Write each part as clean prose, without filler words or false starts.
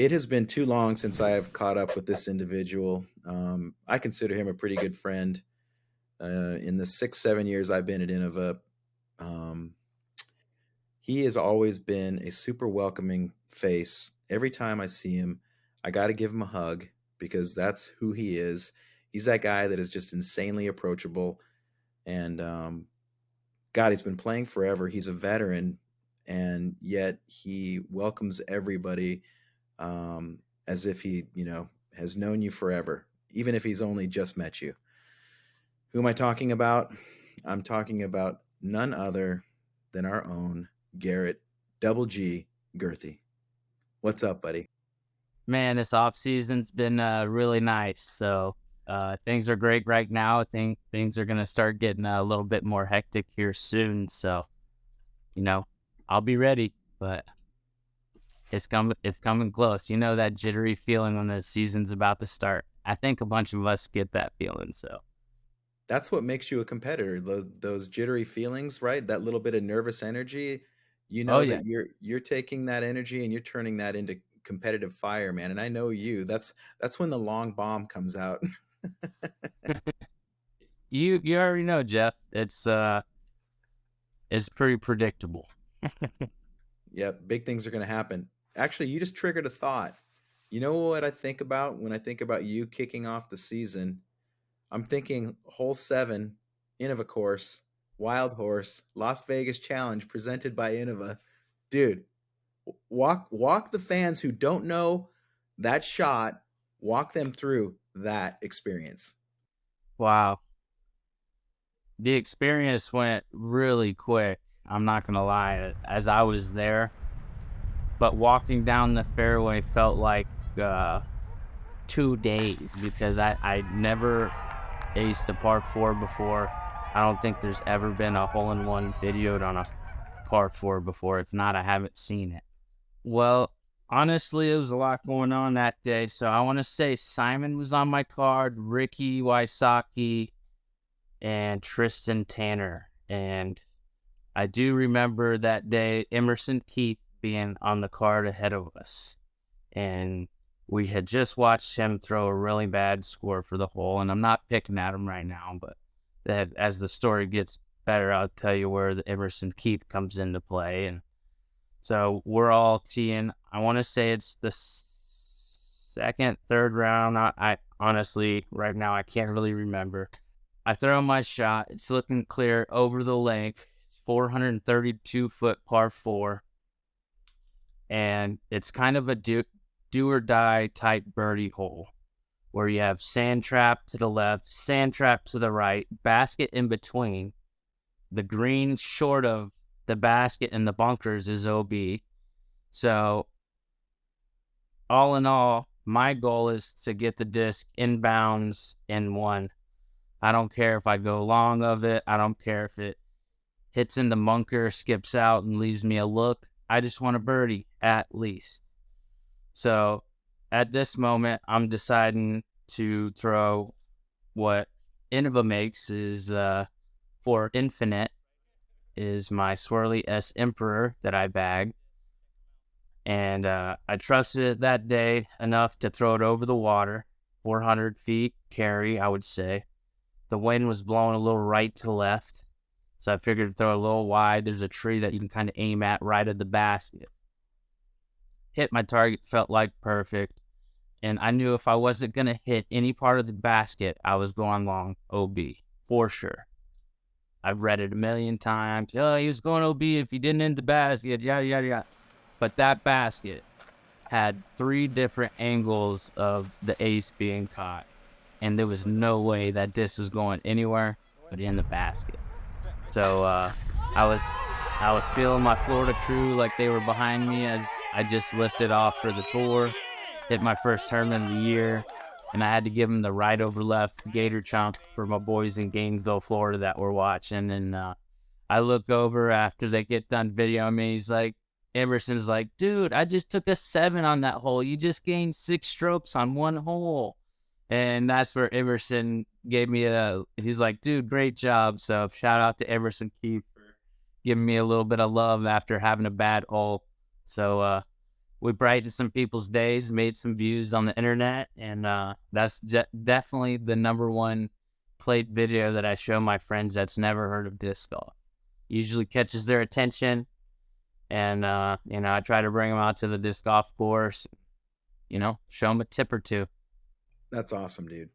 it has been too long since I have caught up with this individual. I consider him a pretty good friend. In the 6, 7 years I've been at Innova, um, he has always been a super welcoming face. Every time I see him, I got to give him a hug because that's who he is. He's that guy that is just insanely approachable. And God, he's been playing forever. He's a veteran, and yet he welcomes everybody as if he, has known you forever, even if he's only just met you. Who am I talking about? I'm talking about none other than our own Garrett Double G Gurthie. What's up, buddy? Man, this off season's been really nice. So things are great right now. I think things are gonna start getting a little bit more hectic here soon. So you know, I'll be ready, but it's coming. It's coming close. You know that jittery feeling when the season's about to start. I think a bunch of us get that feeling. So That's what makes you a competitor. Those jittery feelings, right? That little bit of nervous energy. You oh know yeah, that you're taking that energy and you're turning that into competitive fire, man. And I know you. That's when the long bomb comes out. you already know, Jeff. It's pretty predictable. Yep, big things are going to happen. Actually, you just triggered a thought. You know what I think about when I think about you kicking off the season? I'm thinking hole 7, Innova course, Wild Horse, Las Vegas Challenge presented by Innova. Dude, walk the fans who don't know that shot, walk them through that experience. Wow, the experience went really quick. I'm not gonna lie. As I was there, but walking down the fairway felt like uh, 2 days because I never aced a par four before. I don't think there's ever been a hole in one videoed on a par four before. If not, I haven't seen it. Well, honestly, it was a lot going on that day. So I want to say Simon was on my card, Ricky Wysocki, and Tristan Tanner. And I do remember that day Emerson Keith being on the card ahead of us. And we had just watched him throw a really bad score for the hole. And I'm not picking at him right now, but that as the story gets better, I'll tell you where the Emerson Keith comes into play. And so we're all teeing. I want to say it's the second, third round. I honestly, right now, I can't really remember. I throw my shot. It's looking clear over the lake. It's 432-foot par 4. And it's kind of a do or die type birdie hole where you have sand trap to the left, sand trap to the right, basket in between. The green short of the basket and the bunkers is OB. So all in all, my goal is to get the disc inbounds in one. I don't care if I go long of it. I don't care if it hits in the bunker, skips out, and leaves me a look. I just want a birdie at least. So at this moment, I'm deciding to throw what Innova makes is for Infinite is my Swirly S Emperor that I bagged. And I trusted it that day enough to throw it over the water, 400 feet carry, I would say. The wind was blowing a little right to left, so I figured to throw a little wide. There's a tree that you can kind of aim at right at the basket. Hit my target, felt like perfect. And I knew if I wasn't going to hit any part of the basket, I was going long OB, for sure. I've read it a million times. Oh, he was going OB if he didn't hit the basket, yada, yada, yada. But that basket had 3 different angles of the ace being caught. And there was no way that disc was going anywhere but in the basket. So I was feeling my Florida crew like they were behind me as I just lifted off for the tour, hit my first tournament of the year, and I had to give them the right over left gator chomp for my boys in Gainesville, Florida that were watching. And I look over after they get done videoing me. He's like, Emerson's like, dude, I just took a 7 on that hole. You just gained 6 strokes on one hole. And that's where Emerson gave me he's like, dude, great job. So shout out to Emerson Keith for giving me a little bit of love after having a bad hole. So we brightened some people's days, made some views on the internet, and that's definitely the number one played video that I show my friends that's never heard of disc golf. Usually catches their attention, and I try to bring them out to the disc golf course, show them a tip or two. That's awesome, dude.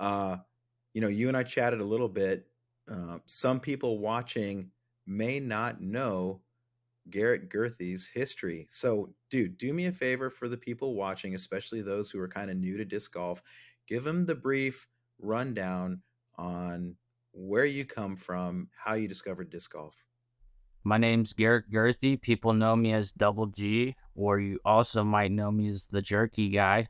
You and I chatted a little bit. Some people watching may not know Garrett Gurthie's history. So, dude, do me a favor for the people watching, especially those who are kind of new to disc golf. Give them the brief rundown on where you come from, how you discovered disc golf. My name's Garrett Gurthie. People know me as Double G, or you also might know me as the Jerky Guy.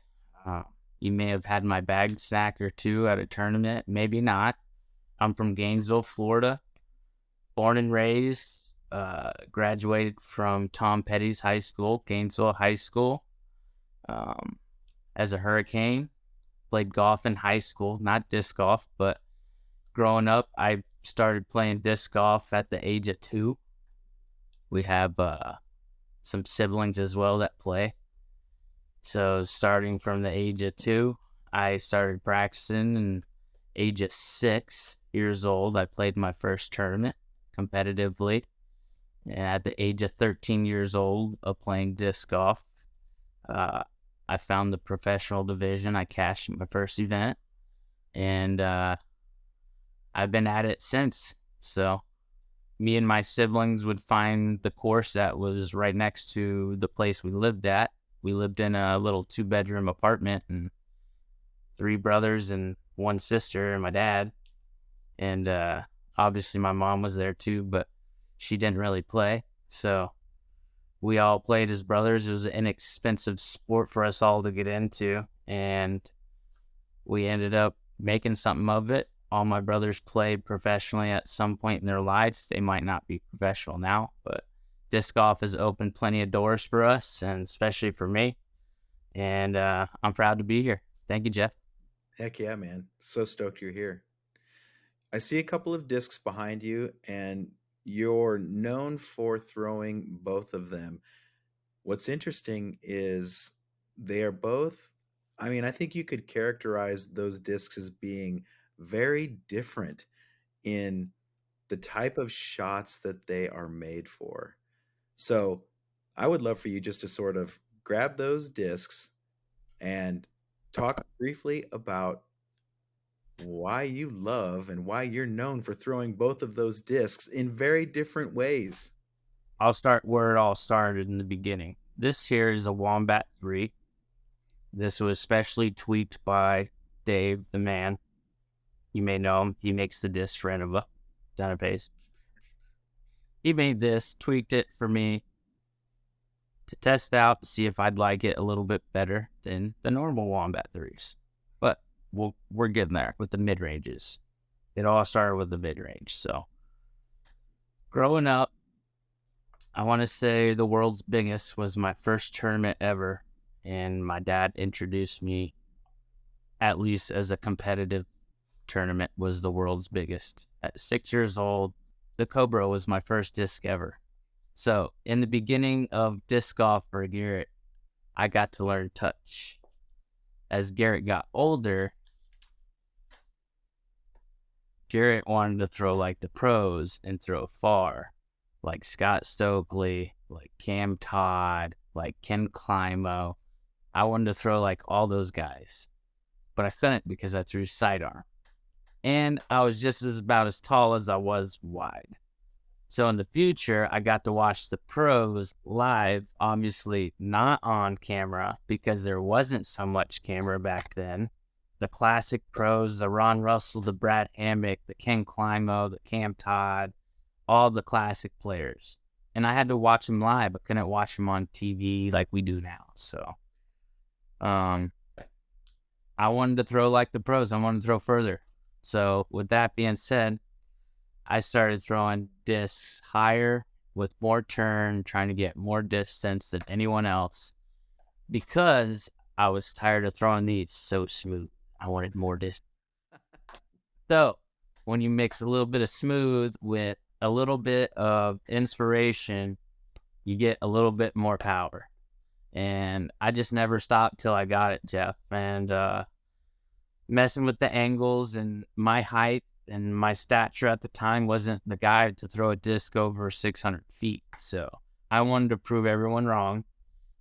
You may have had my bag snack or two at a tournament, maybe not. I'm from Gainesville, Florida, born and raised, graduated from Tom Petty's high school, Gainesville High School, as a Hurricane. Played golf in high school, not disc golf, but growing up, I started playing disc golf at the age of 2. We have some siblings as well that play. So starting from the age of 2, I started practicing, and age of 6 years old, I played my first tournament competitively. And at the age of 13 years old of playing disc golf, I found the professional division. I cashed my first event, and I've been at it since. So me and my siblings would find the course that was right next to the place we lived at. We lived in a little 2-bedroom apartment, and 3 brothers and 1 sister and my dad. And obviously my mom was there too, but she didn't really play. So we all played as brothers. It was an inexpensive sport for us all to get into, and we ended up making something of it. All my brothers played professionally at some point in their lives. They might not be professional now, but disc golf has opened plenty of doors for us, and especially for me. And I'm proud to be here. Thank you, Jeff. Heck yeah, man. So stoked you're here. I see a couple of discs behind you, and you're known for throwing both of them. What's interesting is they are both, I think you could characterize those discs as being very different in the type of shots that they are made for. So I would love for you just to sort of grab those discs and talk briefly about why you love and why you're known for throwing both of those discs in very different ways. I'll start where it all started in the beginning. This here is a Wombat 3. This was specially tweaked by Dave, the man. You may know him. He makes the disc for Innova, down at Panis. He made this, tweaked it for me to test out, to see if I'd like it a little bit better than the normal Wombat 3s. But we're getting there with the mid-ranges. It all started with the mid-range. So growing up, I want to say the world's biggest was my first tournament ever, and my dad introduced me, at least as a competitive tournament, was the world's biggest. At 6 years old, the Cobra was my first disc ever. So in the beginning of disc golf for Garrett, I got to learn touch. As Garrett got older, Garrett wanted to throw like the pros and throw far, like Scott Stokely, like Cam Todd, like Ken Climo. I wanted to throw like all those guys, but I couldn't because I threw sidearm. And I was just about as tall as I was wide. So in the future, I got to watch the pros live, obviously not on camera because there wasn't so much camera back then. The classic pros, the Ron Russell, the Brad Hammock, the Ken Climo, the Cam Todd, all the classic players. And I had to watch them live. I couldn't watch them on TV like we do now. So I wanted to throw like the pros. I wanted to throw further. So with that being said, I started throwing discs higher with more turn, trying to get more distance than anyone else because I was tired of throwing these so smooth. I wanted more distance. So when you mix a little bit of smooth with a little bit of inspiration, you get a little bit more power. and I just never stopped till I got it, Jeff. And messing with the angles and my height and my stature at the time wasn't the guy to throw a disc over 600 feet. So I wanted to prove everyone wrong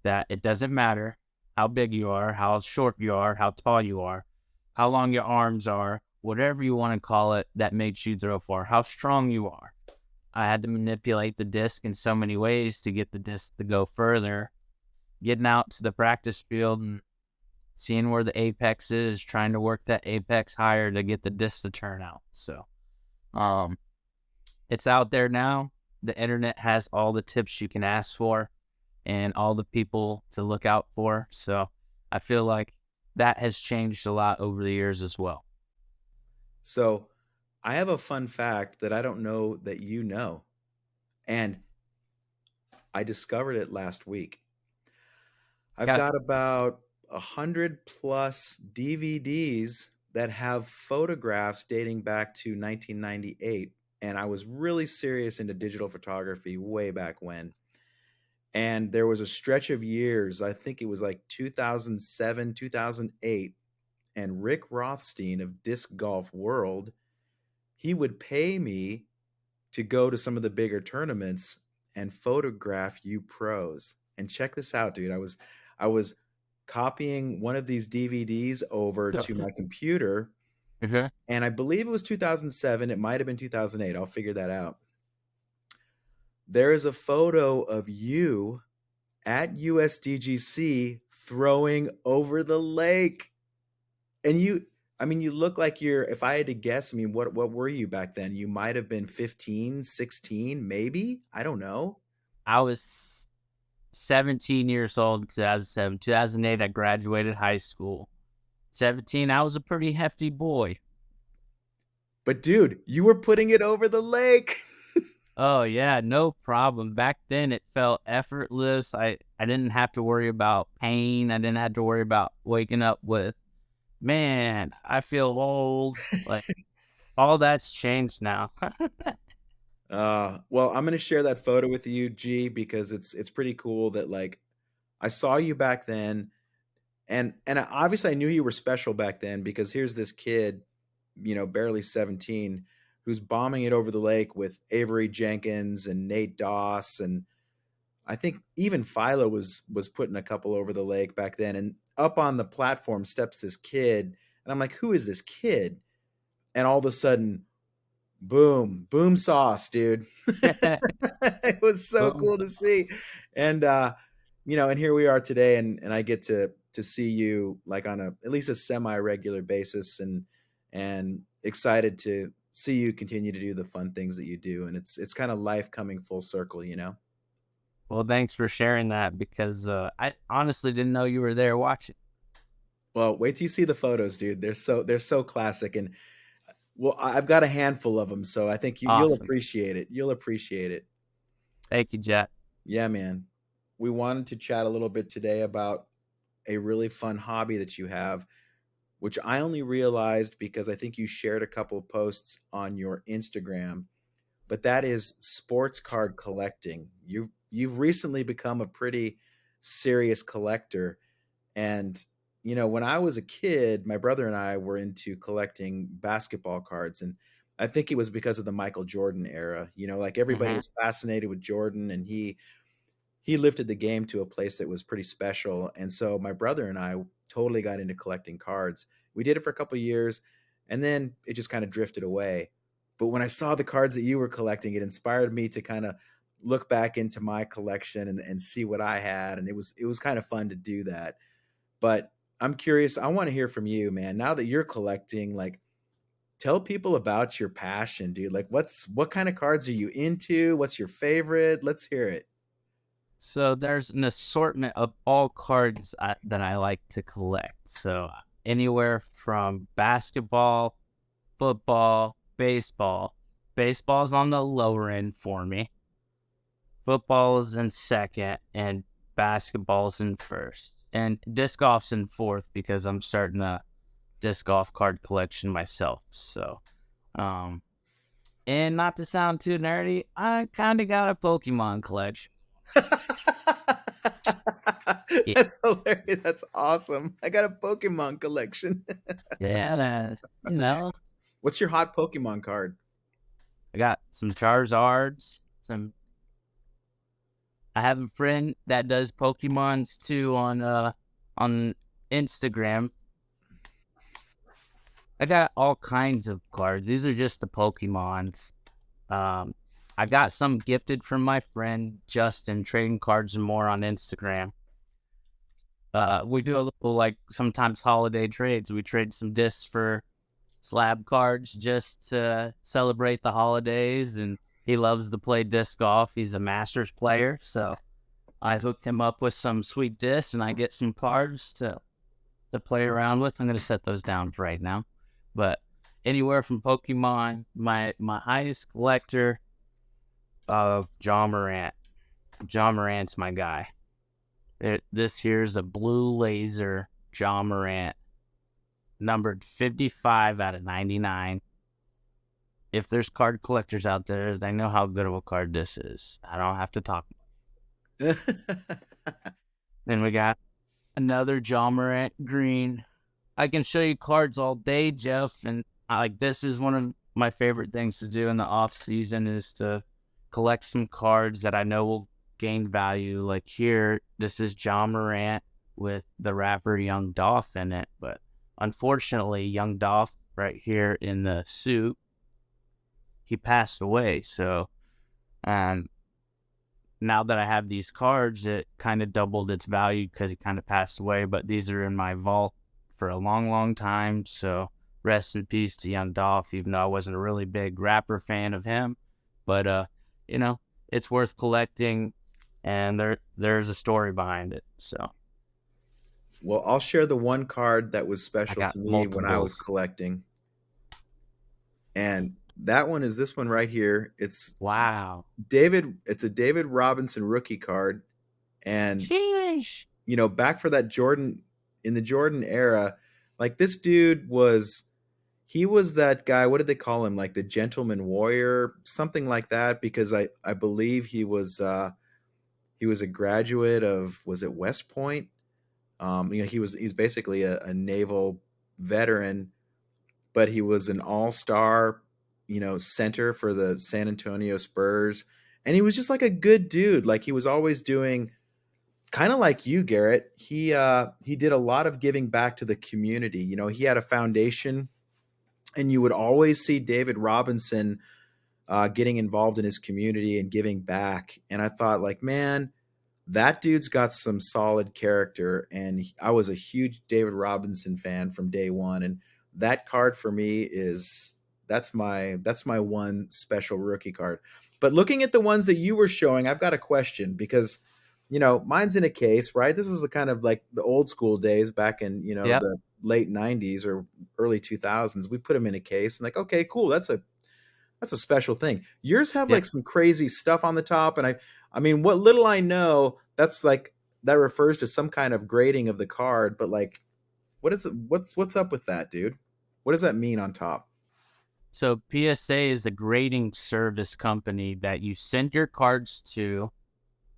that it doesn't matter how big you are, how short you are, how tall you are, how long your arms are, whatever you want to call it that makes you throw far, how strong you are. I had to manipulate the disc in so many ways to get the disc to go further, getting out to the practice field and seeing where the apex is, trying to work that apex higher to get the disc to turn out. So um, it's out there now. The internet has all the tips you can ask for and all the people to look out for. So I feel like that has changed a lot over the years as well. So I have a fun fact that I don't know that you know, and I discovered it last week. I've Yeah, got about 100+ DVDs that have photographs dating back to 1998. And I was really serious into digital photography way back when. And there was a stretch of years, I think it was like 2007, 2008, and Rick Rothstein of Disc Golf World, he would pay me to go to some of the bigger tournaments and photograph you pros. And check this out, dude. I was copying one of these DVDs over to my computer, okay. and I believe it was 2007. It might have been 2008. I'll figure that out. There is a photo of you at USDGC throwing over the lake. And you, I mean, you look like you're, if I had to guess, I mean, what were you back then? You might have been 15, 16, maybe. I don't know. I was 17 years old in 2007. 2008, I graduated high school. 17, I was a pretty hefty boy. But dude, you were putting it over the lake. Oh, yeah, no problem. Back then, it felt effortless. I didn't have to worry about pain. I didn't have to worry about waking up with, man, I feel old. Like, all that's changed now. Well, I'm gonna share that photo with you, G, because it's pretty cool that like I saw you back then, and obviously I knew you were special back then because here's this kid, barely 17, who's bombing it over the lake with Avery Jenkins and Nate Doss, and I think even Philo was putting a couple over the lake back then. And up on the platform steps this kid, and I'm like, who is this kid? And all of a sudden, boom, boom sauce, dude. It was so Boom. cool to see. And and here we are today, and I get to see you like on a at least a semi-regular basis, and excited to see you continue to do the fun things that you do. And it's kind of life coming full circle. Well, thanks for sharing that because I honestly didn't know you were there watching. Well, wait till you see the photos, dude. They're so classic. And well, I've got a handful of them, so I think you'll Awesome. appreciate it. You'll appreciate it. Thank you, Jet. Yeah, man. We wanted to chat a little bit today about a really fun hobby that you have, which I only realized because I think you shared a couple of posts on your Instagram, but that is sports card collecting. You've recently become a pretty serious collector. And when I was a kid, my brother and I were into collecting basketball cards, and I think it was because of the Michael Jordan era. Like everybody Hmm. was fascinated with Jordan, and he lifted the game to a place that was pretty special. And so my brother and I totally got into collecting cards. We did it for a couple of years, and then it just kind of drifted away. But when I saw the cards that you were collecting, it inspired me to kind of look back into my collection and see what I had. And it was kind of fun to do that. But I'm curious, I want to hear from you, man. Now that you're collecting, like tell people about your passion, dude. Like what kind of cards are you into? What's your favorite? Let's hear it. So there's an assortment of all cards that I like to collect. So anywhere from basketball, football, baseball. Baseball's on the lower end for me. Football is in second, and basketball's in first. And disc golf's in fourth because I'm starting a disc golf card collection myself. So, um, and not to sound too nerdy, I kind of got a Pokemon collection. Yeah, That's hilarious. That's awesome. I got a Pokemon collection. yeah, you know, What's your hot Pokemon card? I got some Charizards, some I have a friend that does Pokemons too on Instagram. I got all kinds of cards. These are just the Pokemons. Um, I got some gifted from my friend Justin, trading cards and more on Instagram. We do a little like sometimes holiday trades. We trade some discs for slab cards just to celebrate the holidays. And he loves to play disc golf. He's a Masters player, so I hooked him up with some sweet discs, and I get some cards to play around with. I'm gonna set those down for right now, but anywhere from Pokemon, my highest collector of John Morant. John Morant's my guy. This here's a blue laser John Morant, numbered 55 out of 99. If there's card collectors out there, they know how good of a card this is. I don't have to talk. Then we got another John Morant green. I can show you cards all day, Jeff, and this is one of my favorite things to do in the off season is to collect some cards that I know will gain value. Like here, this is John Morant with the rapper Young Dolph in it, but unfortunately, Young Dolph right here in the suit, he passed away. So, now that I have these cards, it kind of doubled its value because he kind of passed away. But these are in my vault for a long, long time. So rest in peace to Young Dolph, even though I wasn't a really big rapper fan of him. But you know, it's worth collecting, and there's a story behind it. So Well, I'll share the one card that was I special got to me when I was multiples. collecting. And that one is this one right here. Wow. It's a David Robinson rookie card. And Sheesh. back for that Jordan in the Jordan era, like this dude was he was that guy, what did they call him? Like the gentleman warrior, something like that, because I believe he was a graduate of, was it West Point? He's basically a naval veteran, but he was an all-star, center for the San Antonio Spurs. And he was just like a good dude. Like he was always doing kind of like you, Garrett. He did a lot of giving back to the community. He had a foundation, and you would always see David Robinson getting involved in his community and giving back. And I thought, like, man, that dude's got some solid character. And I was a huge David Robinson fan from day one. And that card for me is that's my one special rookie card. But looking at the ones that you were showing, I've got a question because mine's in a case, right? This is the kind of like the old school days back in Yep. the late 90s or early 2000s. We put them in a case and like, okay, cool, that's a special thing. Yours have Yep. like some crazy stuff on the top, and I mean, what little I know, that's like that refers to some kind of grading of the card. But like, what is it? What's up with that, dude? What does that mean on top? So PSA is a grading service company that you send your cards to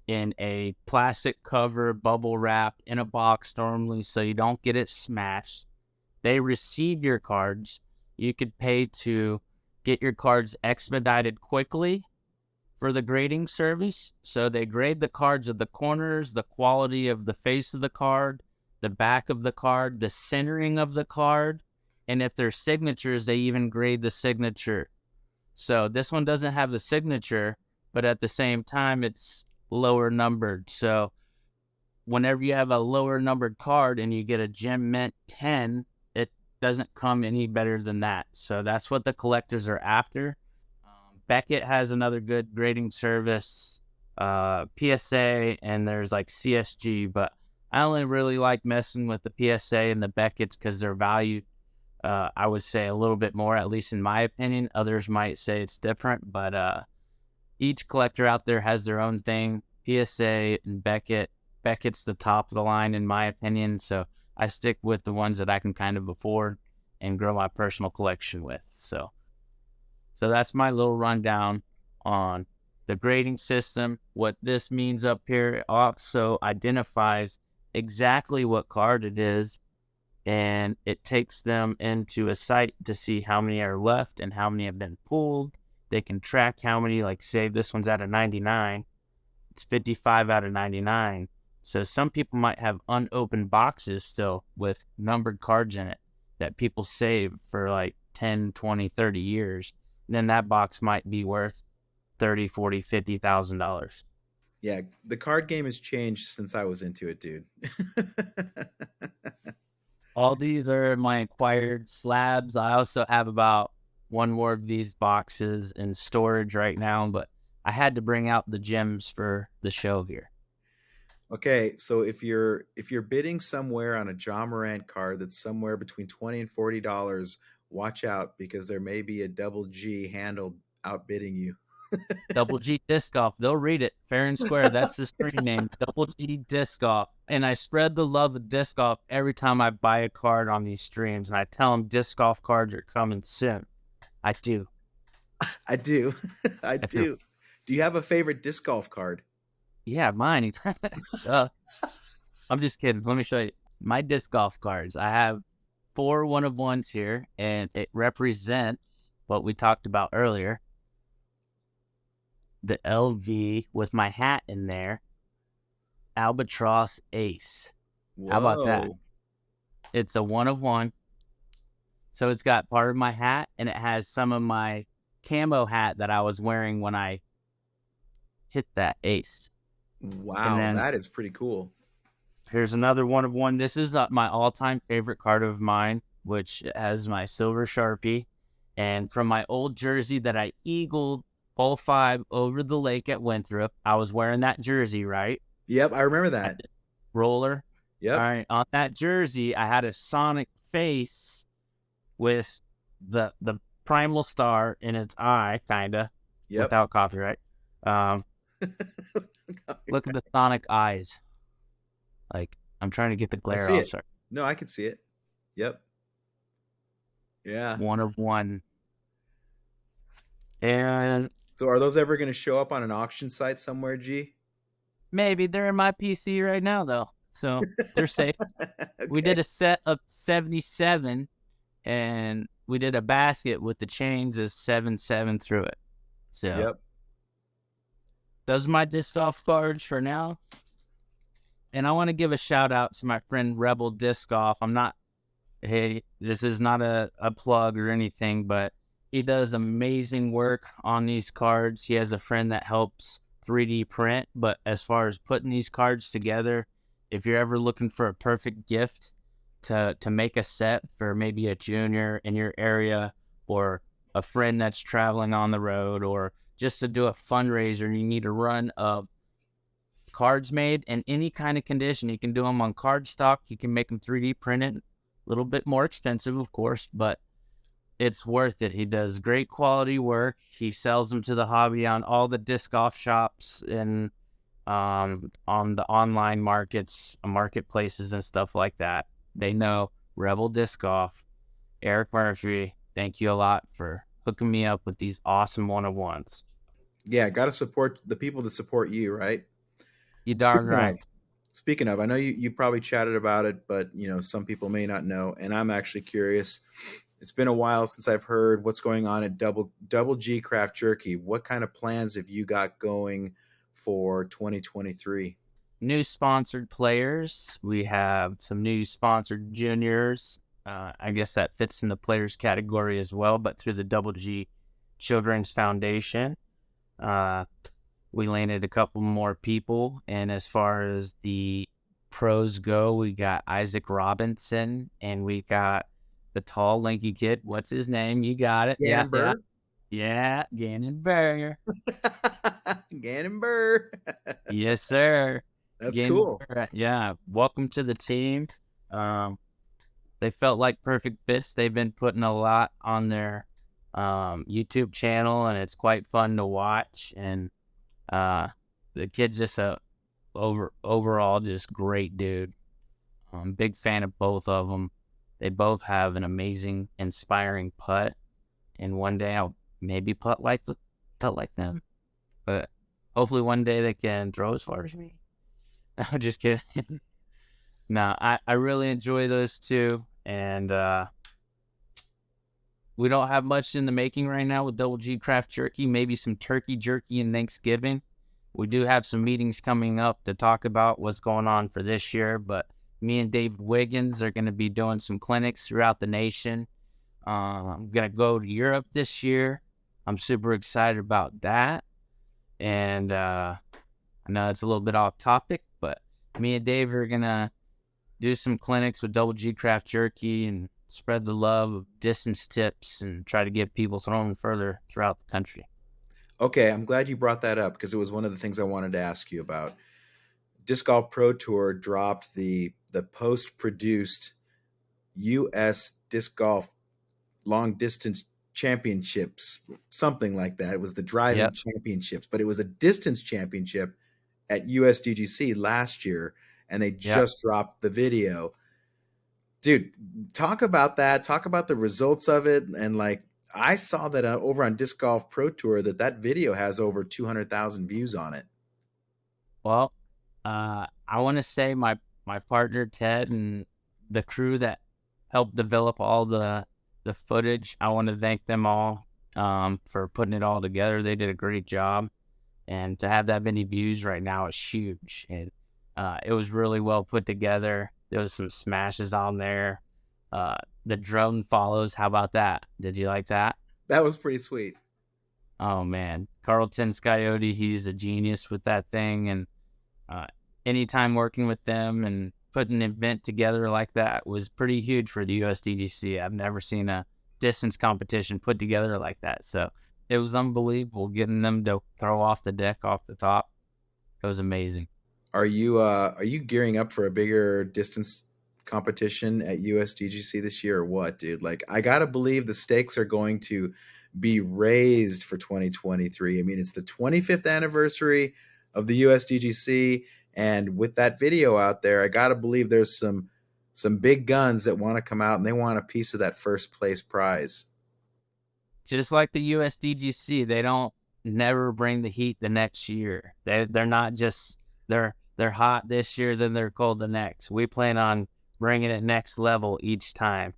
in a plastic cover, bubble wrap, in a box normally, so you don't get it smashed. They receive your cards. You could pay to get your cards expedited quickly for the grading service. So they grade the cards of the corners, the quality of the face of the card, the back of the card, the centering of the card. And if there's signatures, they even grade the signature. So this one doesn't have the signature, but at the same time, it's lower numbered. So whenever you have a lower numbered card and you get a gem mint 10, it doesn't come any better than that. So that's what the collectors are after. Beckett has another good grading service, PSA, and there's like CSG, but I only really like messing with the PSA and the Beckett's because they're valued, I would say, a little bit more, at least in my opinion. Others might say it's different, but each collector out there has their own thing. PSA and Beckett's the top of the line in my opinion, so I stick with the ones that I can kind of afford and grow my personal collection with. So that's my little rundown on the grading system. What this means up here also identifies exactly what card it is, and it takes them into a site to see how many are left and how many have been pulled. They can track how many, like say this one's out of 99, it's 55 out of 99. So some people might have unopened boxes still with numbered cards in it that people save for like 10, 20, 30 years. And then that box might be worth 30, 40, $50,000. Yeah, the card game has changed since I was into it, dude. All these are my acquired slabs. I also have about one more of these boxes in storage right now, but I had to bring out the gems for the show here. Okay, so if you're bidding somewhere on a John Morant card that's somewhere between $20 and $40, watch out because there may be a double G handle outbidding you. Double G Disc Golf. They'll read it fair and square. That's the screen name, Double G Disc Golf. And I spread the love of disc golf every time I buy a card on these streams. And I tell them disc golf cards are coming soon. I do. I do. I I do. do. Do you have a favorite disc golf card? Yeah, mine. I'm just kidding. Let me show you my disc golf cards. I have 4 one-of-ones here, and it represents what we talked about earlier. The LV with my hat in there. Albatross Ace. How about that? Whoa. It's a one-of-one. So it's got part of my hat, and it has some of my camo hat that I was wearing when I hit that ace. And Wow, then that is pretty cool. here's another one-of-one. This is my all-time favorite card of mine, which has my silver Sharpie. And from my old jersey that I eagled hole 5 over the lake at Winthrop, I was wearing that jersey, right? Yep, I remember that. Roller. All Yep. right. On that jersey, I had a Sonic face with the primal star in its eye, kind of, Yep. without copyright. Look at the Sonic eyes. Like, I'm trying to get the I glare see off. it. Sorry. No, I can see it. Yep. Yeah. One-of-one. And So are those ever going to show up on an auction site somewhere, G? maybe they're in my PC right now, though. So they're safe. We did Okay. a set of 77, and we did a basket with the chains as 7-7 through it. So Yep. those are my disc golf cards for now. And I want to give a shout out to my friend Rebel Disc Golf. Hey, this is not a plug or anything, but he does amazing work on these cards. He has a friend that helps 3D print, but as far as putting these cards together, if you're ever looking for a perfect gift to make a set for maybe a junior in your area or a friend that's traveling on the road, or just to do a fundraiser and you need a run of cards made in any kind of condition, you can do them on cardstock. You can make them 3D printed, a little bit more expensive, of course, but it's worth it. He does great quality work. He sells them to the hobby on all the disc golf shops and on the online marketplaces and stuff like that. They know Rebel Disc Golf. Eric Murphy, thank you a lot for hooking me up with these awesome one-of-ones. Yeah, got to support the people that support you, right? You darn Speaking right. of, speaking of, I know you probably chatted about it, but some people may not know, and I'm actually curious. It's been a while since I've heard what's going on at Double G Craft Jerky. What kind of plans have you got going for 2023? New sponsored players. We have some new sponsored juniors. I guess that fits in the players category as well, but through the Double G Children's Foundation. We landed a couple more people, and as far as the pros go, we got Isaac Robinson, and we got the tall, lanky kid. What's his name? You got it. Yeah, Gannon Gannon Burr. Gannon Burr. Yes, sir. That's Gannon cool. Burr. Yeah, welcome to the team. They felt like perfect fits. They've been putting a lot on their YouTube channel, and it's quite fun to watch. And the kid's just overall just great dude. Big fan of both of them. They both have an amazing, inspiring putt, and one day I'll maybe putt like them. but hopefully one day they can throw as far as me. I'm just kidding. No, I really enjoy those two, and we don't have much in the making right now with Double G Craft Jerky. Maybe some turkey jerky and Thanksgiving. We do have some meetings coming up to talk about what's going on for this year, but me and David Wiggins are going to be doing some clinics throughout the nation. I'm going to go to Europe this year. I'm super excited about that. And I know it's a little bit off topic, but me and Dave are going to do some clinics with Double G Craft Jerky and spread the love of distance tips and try to get people throwing further throughout the country. Okay, I'm glad you brought that up because it was one of the things I wanted to ask you about. Disc Golf Pro Tour dropped the post produced U.S. Disc Golf Long Distance Championships, something like that. It was the driving Yep. championships, but it was a distance championship at USDGC last year, and they Yep. just dropped the video. Dude, talk about that. Talk about the results of it, and like I saw that over on Disc Golf Pro Tour that video has over 200,000 views on it. Well, I want to say my partner Ted and the crew that helped develop all the footage. I want to thank them all for putting it all together. They did a great job, and to have that many views right now is huge. And it was really well put together. There was some smashes on there. The drone follows. How about that? Did you like that? That was pretty sweet. Oh man, Carlton Scoyote, he's a genius with that thing, and uh, anytime working with them and putting an event together like that was pretty huge for the USDGC. I've never seen a distance competition put together like that, so it was unbelievable getting them to throw off the deck off the top. It was amazing. Are you gearing up for a bigger distance competition at USDGC this year or what, dude? Like I got to believe the stakes are going to be raised for 2023. I mean, it's the 25th anniversary of the USDGC, and with that video out there, I got to believe there's some big guns that want to come out and they want a piece of that first place prize. Just like the USDGC, they don't never bring the heat the next year. They're not just they're hot this year, then they're cold the next. We plan on bringing it next level each time.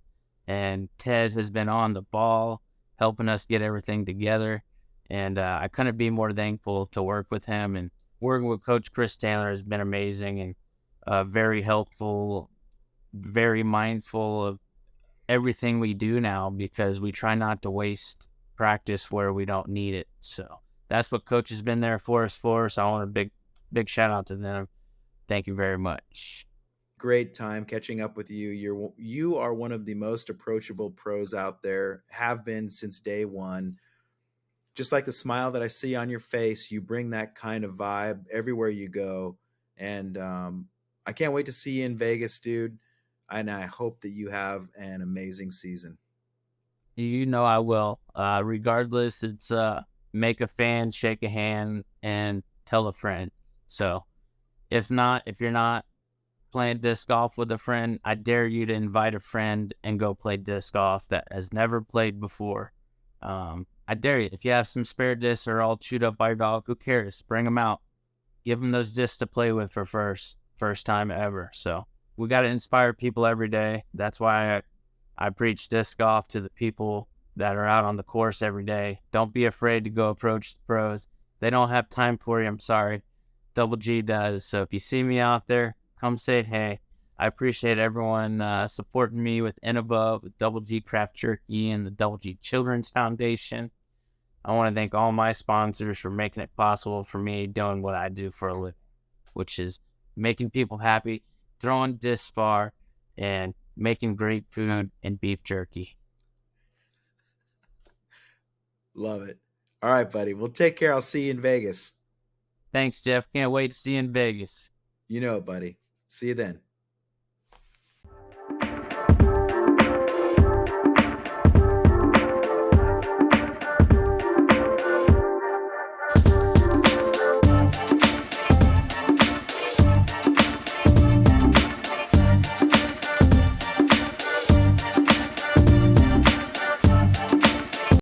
And Ted has been on the ball, helping us get everything together. And I couldn't be more thankful to work with him. And working with Coach Chris Taylor has been amazing and very helpful, very mindful of everything we do now because we try not to waste practice where we don't need it. So that's what Coach has been there for us for. So I want a big shout out to them. Thank you very much. Great time catching up with you. You are one of the most approachable pros out there, have been since day one. Just like the smile that I see on your face, you bring that kind of vibe everywhere you go. And I can't wait to see you in Vegas, dude. And I hope that you have an amazing season. You know I will. Regardless, it's make a fan, shake a hand, and tell a friend. So if you're not playing disc golf with a friend, I dare you to invite a friend and go play disc golf that has never played before. I dare you. If you have some spare discs or all chewed up by your dog, who cares? Bring them out. Give them those discs to play with for first time ever. So we got to inspire people every day. That's why I preach disc golf to the people that are out on the course every day. Don't be afraid to go approach the pros. They don't have time for you. I'm sorry. Double G does. So if you see me out there, come say hey. I appreciate everyone supporting me with Innova, with Double G Craft Jerky, and the Double G Children's Foundation. I want to thank all my sponsors for making it possible for me doing what I do for a living, which is making people happy, throwing disc far, and making great food and beef jerky. Love it. All right, buddy. Well, take care. I'll see you in Vegas. Thanks, Jeff. Can't wait to see you in Vegas. You know it, buddy. See you then.